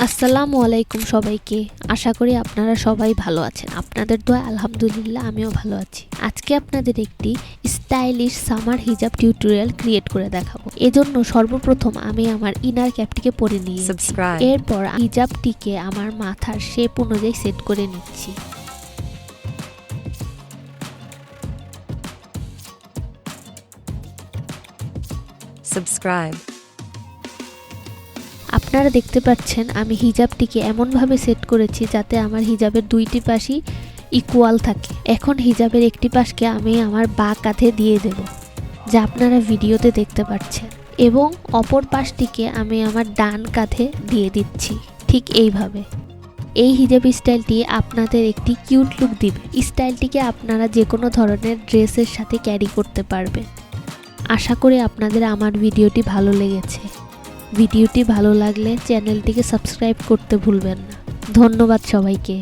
আসসালামু আলাইকুম সবাইকে। আশা করি আপনারা সবাই ভালো আছেন। আপনাদের দোয়া আলহামদুলিল্লাহ আমিও ভালো আছি। আজকে আপনাদের একটি স্টাইলিশ সামার হিজাব টিউটোরিয়াল ক্রিয়েট করে দেখাবো। এজন্য সর্বপ্রথম আমি আমার ইনার ক্যাপটিকে পরে নিয়েছি। এরপর হিজাবটিকে আমার মাথার শেপ অনুযায়ী সেট করে নিচ্ছি। Subscribe. আপনারা দেখতে পাচ্ছেন আমি হিজাবটিকে এমনভাবে সেট করেছি যাতে আমার হিজাবের দুইটি পাশই ইকুয়াল থাকে। এখন হিজাবের একটি পাশকে আমি আমার বাঁ কাঁধে দিয়ে দেব, যা আপনারা ভিডিওতে দেখতে পাচ্ছেন, এবং অপর পাশটিকে আমি আমার ডান কাঁধে দিয়ে দিচ্ছি ঠিক এইভাবে। এই হিজাব স্টাইলটি আপনাদের একটি কিউট লুক দিবে। স্টাইলটিকে আপনারা যে কোনো ধরনের ড্রেসের সাথে ক্যারি করতে পারবেন। আশা করি আপনাদের আমার ভিডিওটি ভালো লেগেছে। ভিডিওটি ভালো লাগলে চ্যানেলটিকে সাবস্ক্রাইব করতে ভুলবেন না। ধন্যবাদ সবাইকে।